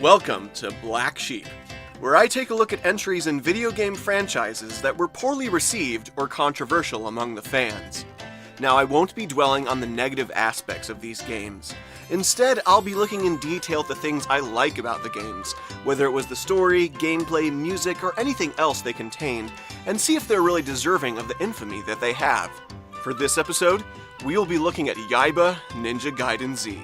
Welcome to Black Sheep, where I take a look at entries in video game franchises that were poorly received or controversial among the fans. Now, I won't be dwelling on the negative aspects of these games. Instead, I'll be looking in detail at the things I like about the games, whether it was the story, gameplay, music, or anything else they contained, and see if they're really deserving of the infamy that they have. For this episode, we'll be looking at Yaiba Ninja Gaiden Z.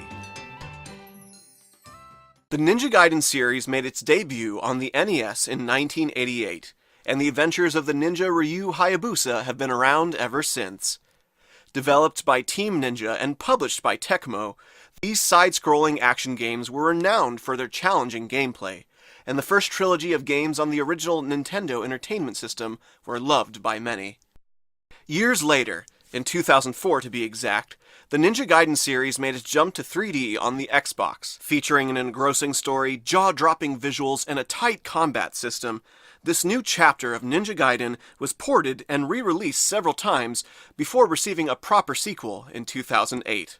The Ninja Gaiden series made its debut on the NES in 1988, and the adventures of the ninja Ryu Hayabusa have been around ever since. Developed by Team Ninja and published by Tecmo, these side-scrolling action games were renowned for their challenging gameplay, and the first trilogy of games on the original Nintendo Entertainment System were loved by many. Years later, in 2004 to be exact, the Ninja Gaiden series made its jump to 3D on the Xbox. Featuring an engrossing story, jaw-dropping visuals, and a tight combat system, this new chapter of Ninja Gaiden was ported and re-released several times before receiving a proper sequel in 2008.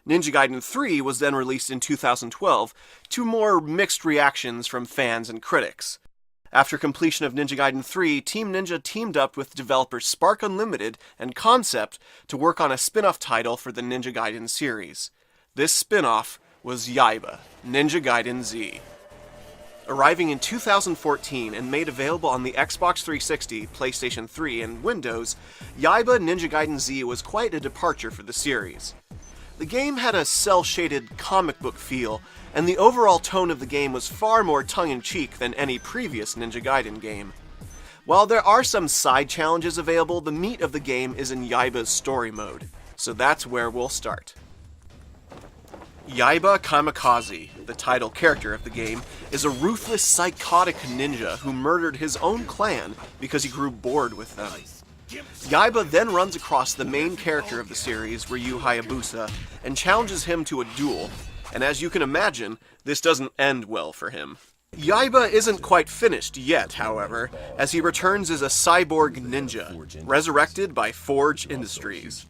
Ninja Gaiden 3 was then released in 2012 to more mixed reactions from fans and critics. After completion of Ninja Gaiden 3, Team Ninja teamed up with developers Spark Unlimited and Concept to work on a spin-off title for the Ninja Gaiden series. This spin-off was Yaiba, Ninja Gaiden Z. Arriving in 2014 and made available on the Xbox 360, PlayStation 3, and Windows, Yaiba Ninja Gaiden Z was quite a departure for the series. The game had a cel-shaded comic book feel, and the overall tone of the game was far more tongue-in-cheek than any previous Ninja Gaiden game. While there are some side challenges available, the meat of the game is in Yaiba's story mode, so that's where we'll start. Yaiba Kamikaze, the title character of the game, is a ruthless, psychotic ninja who murdered his own clan because he grew bored with them. Yaiba then runs across the main character of the series, Ryu Hayabusa, and challenges him to a duel, and as you can imagine, this doesn't end well for him. Yaiba isn't quite finished yet, however, as he returns as a cyborg ninja, resurrected by Forge Industries.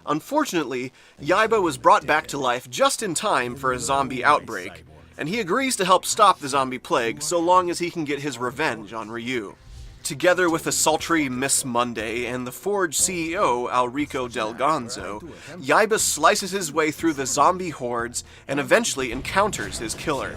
Unfortunately, Yaiba was brought back to life just in time for a zombie outbreak, and he agrees to help stop the zombie plague so long as he can get his revenge on Ryu. Together with the sultry Miss Monday and the Forge CEO, Alrico Del Gonzo, Yaiba slices his way through the zombie hordes and eventually encounters his killer.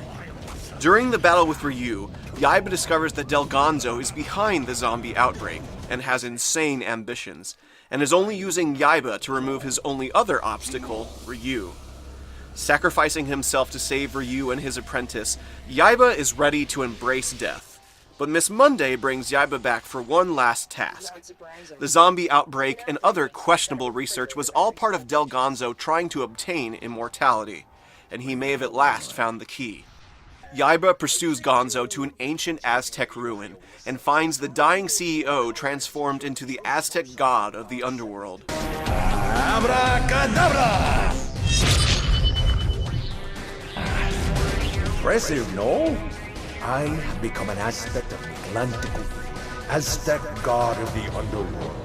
During the battle with Ryu, Yaiba discovers that Del Gonzo is behind the zombie outbreak and has insane ambitions, and is only using Yaiba to remove his only other obstacle, Ryu. Sacrificing himself to save Ryu and his apprentice, Yaiba is ready to embrace death. But Miss Monday brings Yaiba back for one last task. The zombie outbreak and other questionable research was all part of Del Gonzo trying to obtain immortality, and he may have at last found the key. Yaiba pursues Gonzo to an ancient Aztec ruin, and finds the dying CEO transformed into the Aztec god of the underworld. Abracadabra! Impressive, no? I have become an aspect of Atlantico, Aztec god of the underworld,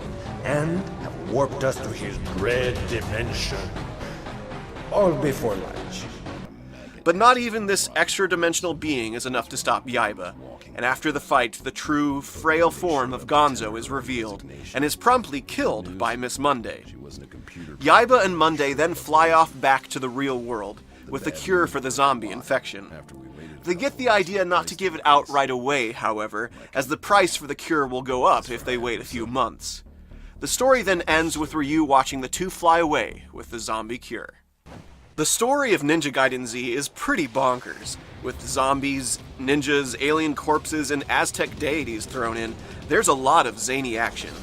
and have warped us to his dread dimension. All before lunch. But not even this extra-dimensional being is enough to stop Yaiba, and after the fight, the true, frail form of Gonzo is revealed, and is promptly killed by Miss Monday. Yaiba and Monday then fly off back to the real world, with the cure for the zombie infection. They get the idea not to give it out right away, however, as the price for the cure will go up if they wait a few months. The story then ends with Ryu watching the two fly away with the zombie cure. The story of Ninja Gaiden Z is pretty bonkers. With zombies, ninjas, alien corpses, and Aztec deities thrown in, there's a lot of zany action.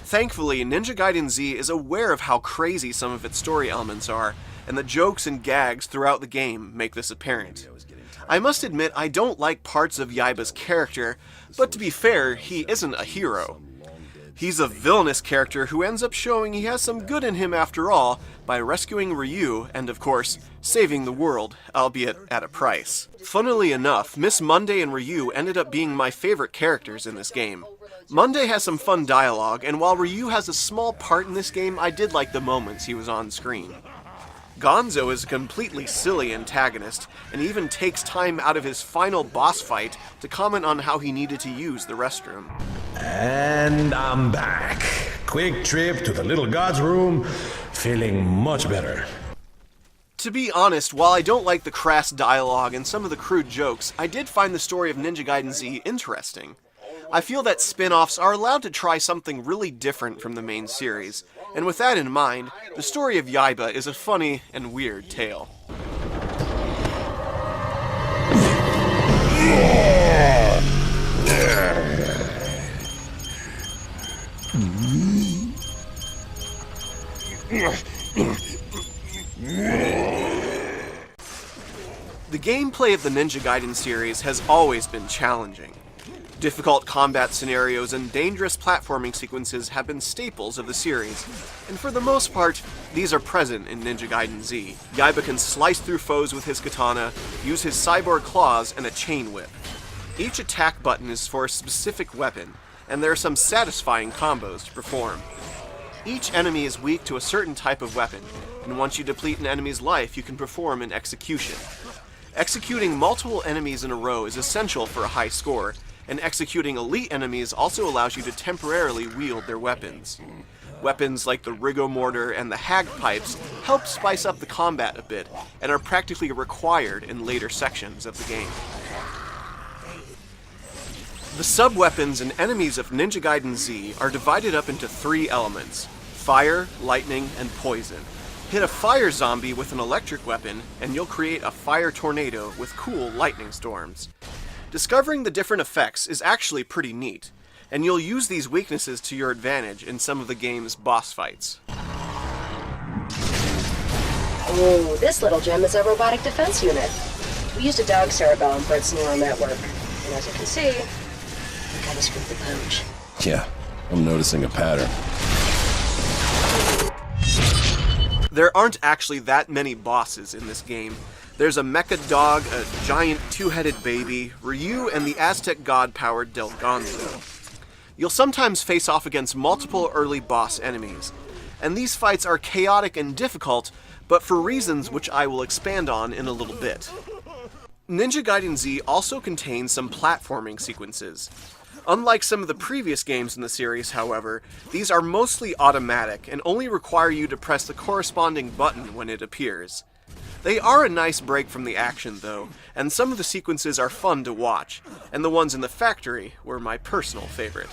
Thankfully, Ninja Gaiden Z is aware of how crazy some of its story elements are, and the jokes and gags throughout the game make this apparent. I must admit I don't like parts of Yaiba's character, but to be fair, he isn't a hero. He's a villainous character who ends up showing he has some good in him after all by rescuing Ryu and, of course, saving the world, albeit at a price. Funnily enough, Miss Monday and Ryu ended up being my favorite characters in this game. Monday has some fun dialogue, and while Ryu has a small part in this game, I did like the moments he was on screen. Gonzo is a completely silly antagonist, and even takes time out of his final boss fight to comment on how he needed to use the restroom. And I'm back. Quick trip to the little god's room, feeling much better. To be honest, while I don't like the crass dialogue and some of the crude jokes, I did find the story of Ninja Gaiden Z interesting. I feel that spin-offs are allowed to try something really different from the main series, and with that in mind, the story of Yaiba is a funny and weird tale. The gameplay of the Ninja Gaiden series has always been challenging. Difficult combat scenarios and dangerous platforming sequences have been staples of the series, and for the most part, these are present in Ninja Gaiden Z. Yaiba can slice through foes with his katana, use his cyborg claws, and a chain whip. Each attack button is for a specific weapon, and there are some satisfying combos to perform. Each enemy is weak to a certain type of weapon, and once you deplete an enemy's life, you can perform an execution. Executing multiple enemies in a row is essential for a high score, and executing elite enemies also allows you to temporarily wield their weapons. Weapons like the rigomortar and the hagpipes help spice up the combat a bit, and are practically required in later sections of the game. The sub-weapons and enemies of Ninja Gaiden Z are divided up into 3 elements: fire, lightning, and poison. Hit a fire zombie with an electric weapon, and you'll create a fire tornado with cool lightning storms. Discovering the different effects is actually pretty neat, and you'll use these weaknesses to your advantage in some of the game's boss fights. Oh, this little gem is a robotic defense unit. We used a dog cerebellum for its neural network, and as you can see, we kinda screwed the pooch. Yeah, I'm noticing a pattern. There aren't actually that many bosses in this game. There's a mecha dog, a giant 2-headed baby, Ryu, and the Aztec god-powered Del Gonzo. You'll sometimes face off against multiple early boss enemies, and these fights are chaotic and difficult, but for reasons which I will expand on in a little bit. Ninja Gaiden Z also contains some platforming sequences. Unlike some of the previous games in the series, however, these are mostly automatic and only require you to press the corresponding button when it appears. They are a nice break from the action, though, and some of the sequences are fun to watch, and the ones in the factory were my personal favorite.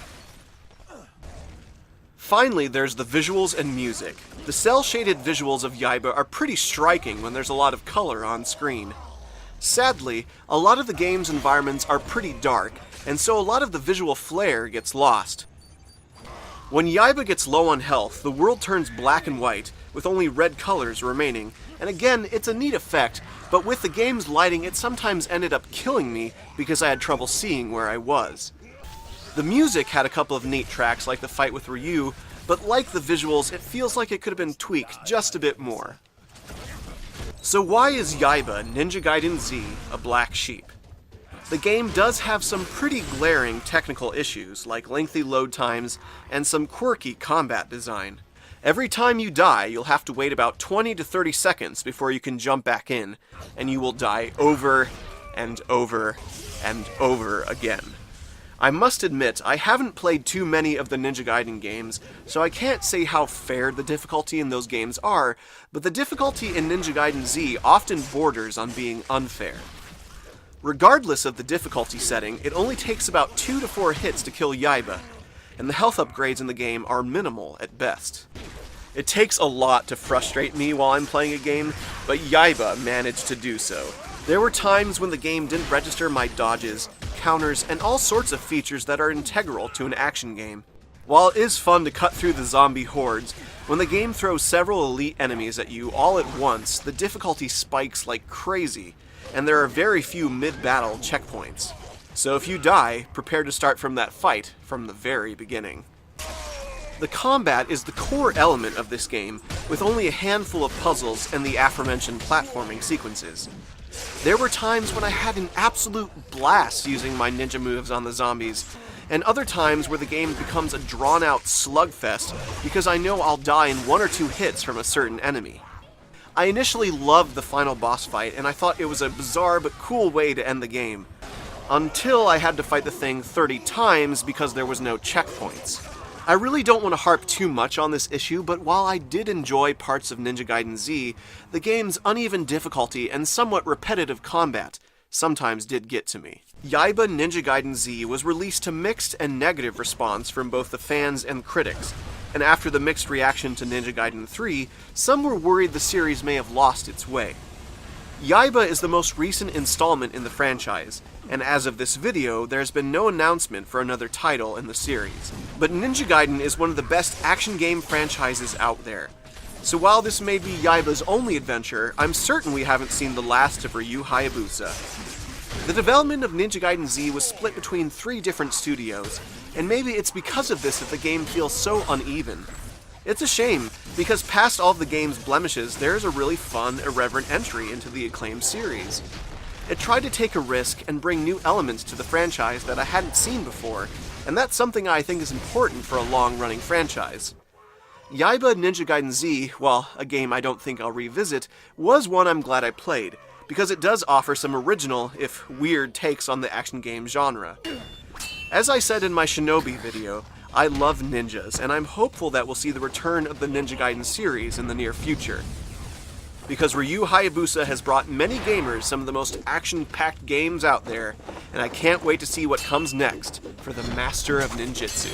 Finally, there's the visuals and music. The cel-shaded visuals of Yaiba are pretty striking when there's a lot of color on screen. Sadly, a lot of the game's environments are pretty dark, and so a lot of the visual flair gets lost. When Yaiba gets low on health, the world turns black and white, with only red colors remaining, and again, it's a neat effect, but with the game's lighting it sometimes ended up killing me because I had trouble seeing where I was. The music had a couple of neat tracks like the fight with Ryu, but like the visuals, it feels like it could have been tweaked just a bit more. So why is Yaiba Ninja Gaiden Z a black sheep? The game does have some pretty glaring technical issues, like lengthy load times and some quirky combat design. Every time you die, you'll have to wait about 20 to 30 seconds before you can jump back in, and you will die over and over and over again. I must admit, I haven't played too many of the Ninja Gaiden games, so I can't say how fair the difficulty in those games are, but the difficulty in Ninja Gaiden Z often borders on being unfair. Regardless of the difficulty setting, it only takes about 2 to 4 hits to kill Yaiba, and the health upgrades in the game are minimal at best. It takes a lot to frustrate me while I'm playing a game, but Yaiba managed to do so. There were times when the game didn't register my dodges, counters, and all sorts of features that are integral to an action game. While it is fun to cut through the zombie hordes, when the game throws several elite enemies at you all at once, the difficulty spikes like crazy, and there are very few mid-battle checkpoints. So if you die, prepare to start from that fight from the very beginning. The combat is the core element of this game, with only a handful of puzzles and the aforementioned platforming sequences. There were times when I had an absolute blast using my ninja moves on the zombies, and other times where the game becomes a drawn-out slugfest because I know I'll die in 1 or 2 hits from a certain enemy. I initially loved the final boss fight, and I thought it was a bizarre but cool way to end the game. Until I had to fight the thing 30 times because there was no checkpoints. I really don't want to harp too much on this issue, but while I did enjoy parts of Ninja Gaiden Z, the game's uneven difficulty and somewhat repetitive combat sometimes did get to me. Yaiba Ninja Gaiden Z was released to mixed and negative response from both the fans and critics, and after the mixed reaction to Ninja Gaiden 3, some were worried the series may have lost its way. Yaiba is the most recent installment in the franchise, and as of this video, there's been no announcement for another title in the series. But Ninja Gaiden is one of the best action game franchises out there. So while this may be Yaiba's only adventure, I'm certain we haven't seen the last of Ryu Hayabusa. The development of Ninja Gaiden Z was split between 3 different studios, and maybe it's because of this that the game feels so uneven. It's a shame, because past all of the game's blemishes, there's a really fun, irreverent entry into the acclaimed series. It tried to take a risk and bring new elements to the franchise that I hadn't seen before, and that's something I think is important for a long-running franchise. Yaiba Ninja Gaiden Z, while a game I don't think I'll revisit, was one I'm glad I played, because it does offer some original, if weird, takes on the action game genre. As I said in my Shinobi video, I love ninjas, and I'm hopeful that we'll see the return of the Ninja Gaiden series in the near future. Because Ryu Hayabusa has brought many gamers some of the most action-packed games out there, and I can't wait to see what comes next for the master of ninjutsu.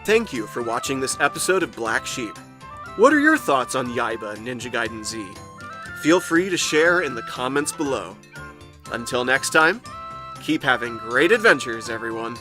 Thank you for watching this episode of Black Sheep. What are your thoughts on Yaiba Ninja Gaiden Z? Feel free to share in the comments below. Until next time, keep having great adventures, everyone.